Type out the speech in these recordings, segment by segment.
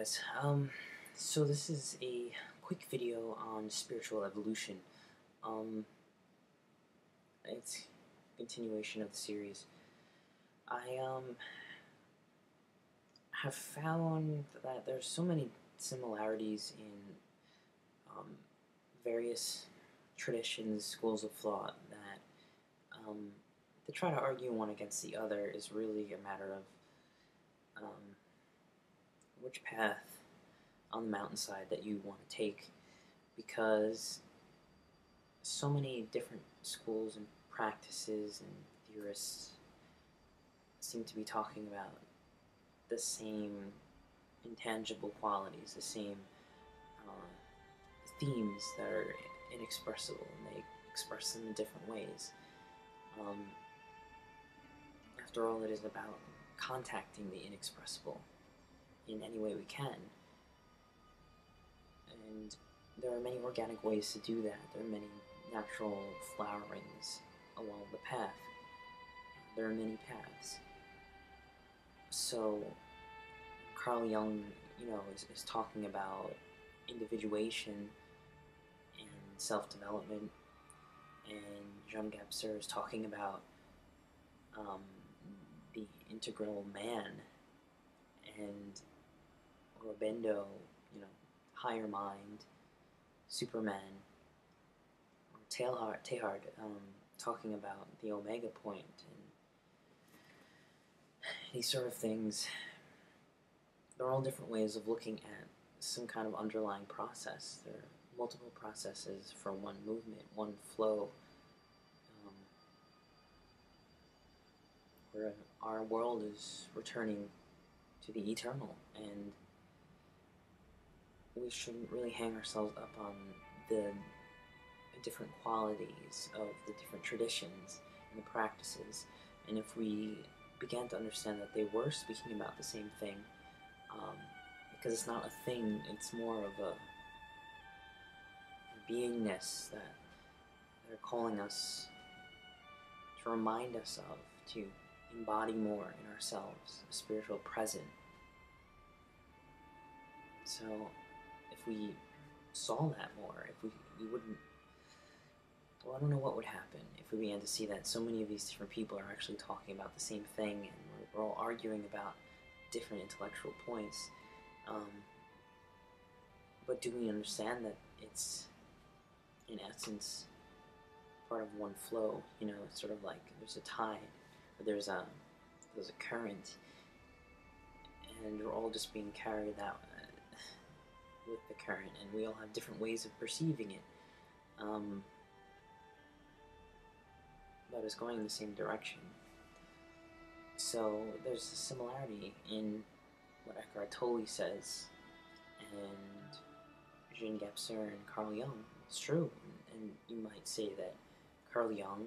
guys. So this is a quick video on spiritual evolution. Um, it's a continuation of the series. I have found that there's so many similarities in various traditions, schools of thought that um, to try to argue one against the other is really a matter of which path on the mountainside that you want to take, because so many different schools and practices and theorists seem to be talking about the same intangible qualities, the same themes that are inexpressible, and they express them in different ways. Um, After all, it is about contacting the inexpressible in any way we can. And there are many organic ways to do that. There are many natural flowerings along the path. There are many paths. So Carl Jung, is talking about individuation and self-development, and John Gebser is talking about the integral man, and Robendo, higher mind, Superman, or Teilhard talking about the Omega point, and these sort of things. They're all different ways of looking at some kind of underlying process. There are multiple processes for one movement, one flow, where our world is returning to the eternal, and we shouldn't really hang ourselves up on the different qualities of the different traditions and the practices. And if we began to understand that they were speaking about the same thing, because it's not a thing, it's more of a beingness that they're calling us to remind us of, to embody more in ourselves, a spiritual present. So if we saw that more, if we wouldn't, well, I don't know what would happen if we began to see that so many of these different people are actually talking about the same thing, and we're all arguing about different intellectual points. But do we understand that it's, in essence, part of one flow? It's sort of like there's a tide, or there's a current, and we're all just being carried out with the current, and we all have different ways of perceiving it. But it's going in the same direction. So there's a similarity in what Eckhart Tolle says, and Jean Gebser and Carl Jung. It's true, and you might say that Carl Jung,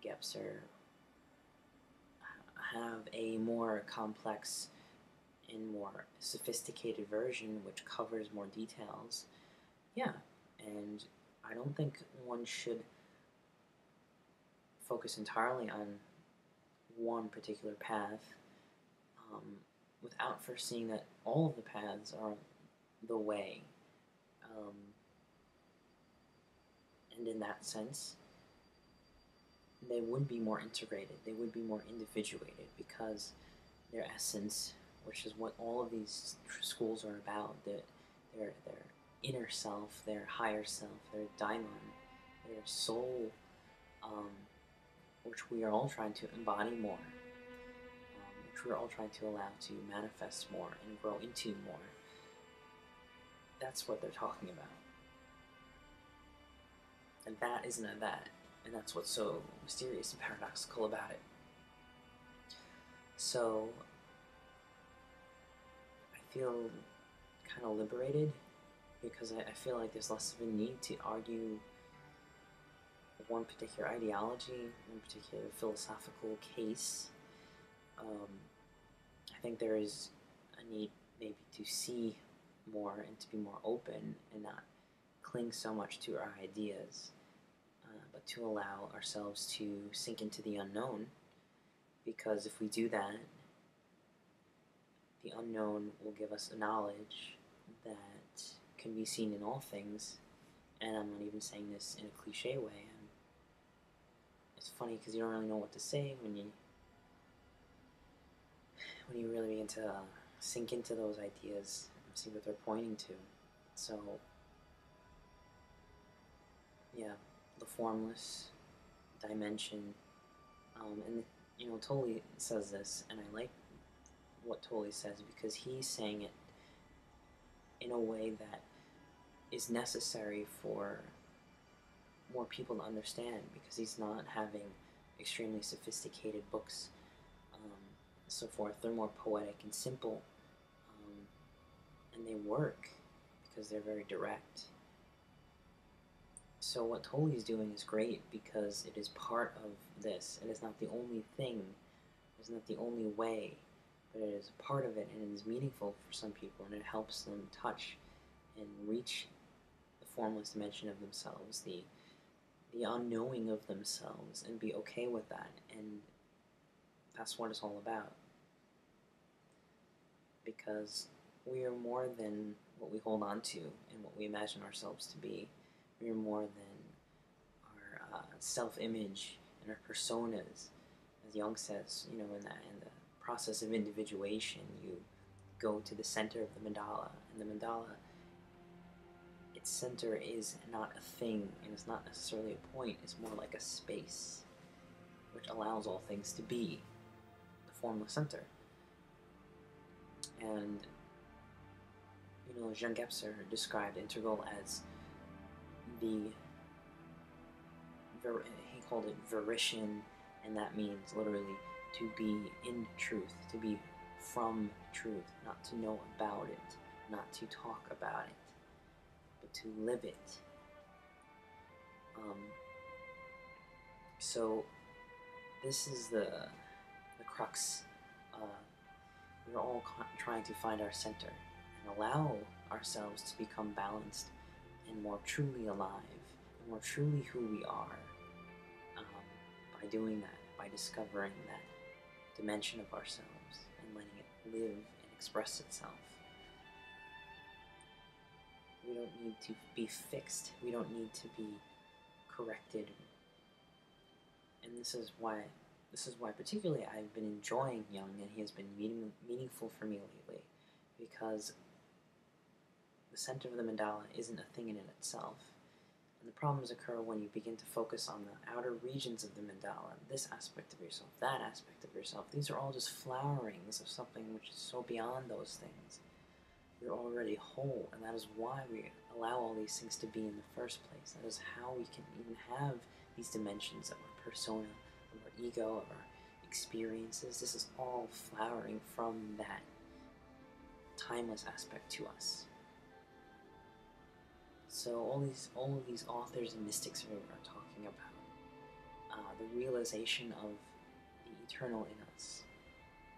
Gebser, have a more complex and more sophisticated version which covers more details. Yeah, and I don't think one should focus entirely on one particular path without first seeing that all of the paths are the way. And in that sense, they would be more integrated, they would be more individuated, because their essence, which is what all of these schools are about, their inner self, their higher self, their daimon, their soul, which we are all trying to embody more, which we're all trying to allow to manifest more and grow into more. That's what they're talking about. And that isn't that. And that's what's so mysterious and paradoxical about it. So I feel kind of liberated, because I feel like there's less of a need to argue one particular ideology, one particular philosophical case. I think there is a need maybe to see more and to be more open and not cling so much to our ideas, but to allow ourselves to sink into the unknown, because if we do that, the unknown will give us a knowledge that can be seen in all things, and I'm not even saying this in a cliche way. It's funny because you don't really know what to say when you really begin to sink into those ideas and see what they're pointing to. So, yeah, the formless dimension, and Tully says this, and I like what Tully says because he's saying it in a way that is necessary for more people to understand, because he's not having extremely sophisticated books, so forth. They're more poetic and simple, and they work because they're very direct. So what Tully's doing is great because it is part of this. It is not the only thing. It's not the only way, but it is a part of it, and it is meaningful for some people, and it helps them touch and reach the formless dimension of themselves, the unknowing of themselves, and be okay with that. And that's what it's all about. Because we are more than what we hold on to and what we imagine ourselves to be. We are more than our self-image and our personas. As Jung says, in the process of individuation, you go to the center of the mandala, and the mandala, its center is not a thing, and it's not necessarily a point. It's more like a space, which allows all things to be the formless center. And Jean Gebser described integral as he called it virition, and that means literally to be in truth, to be from truth, not to know about it, not to talk about it, but to live it. So this is the crux. We're all trying to find our center and allow ourselves to become balanced and more truly alive, and more truly who we are, by doing that, by discovering that dimension of ourselves and letting it live and express itself. We don't need to be fixed. We don't need to be corrected. And this is why particularly I've been enjoying Jung, and he has been meaningful for me lately, because the center of the mandala isn't a thing in itself. And the problems occur when you begin to focus on the outer regions of the mandala, this aspect of yourself, that aspect of yourself. These are all just flowerings of something which is so beyond those things. You're already whole, and that is why we allow all these things to be in the first place. That is how we can even have these dimensions of our persona, of our ego, of our experiences. This is all flowering from that timeless aspect to us. So all of these authors and mystics are talking about the realization of the eternal in us,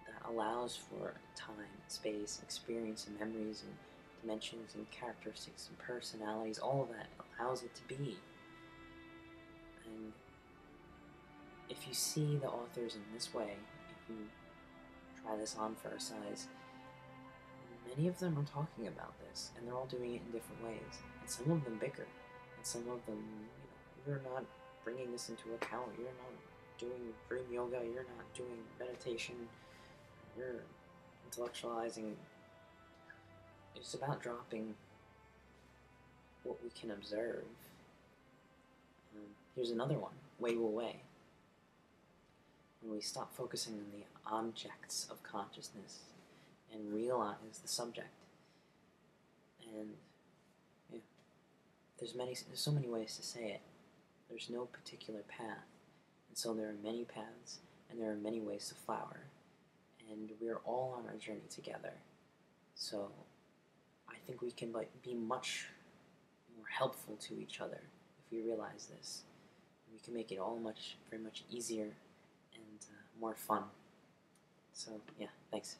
that allows for time, space, experience, and memories, and dimensions, and characteristics, and personalities. All of that allows it to be. And if you see the authors in this way, if you try this on for a size, many of them are talking about this, and they're all doing it in different ways. And some of them bigger, and some of them, you're not bringing this into account. You're not doing dream yoga. You're not doing meditation. You're intellectualizing. It's about dropping what we can observe. Here's another one, Wei Wu Wei. When we stop focusing on the objects of consciousness and realize the subject. And yeah, there's so many ways to say it. There's no particular path, and so there are many paths, and there are many ways to flower, and we're all on our journey together. So I think we can be much more helpful to each other if we realize this. We can make it all very much easier and more fun. So yeah, thanks.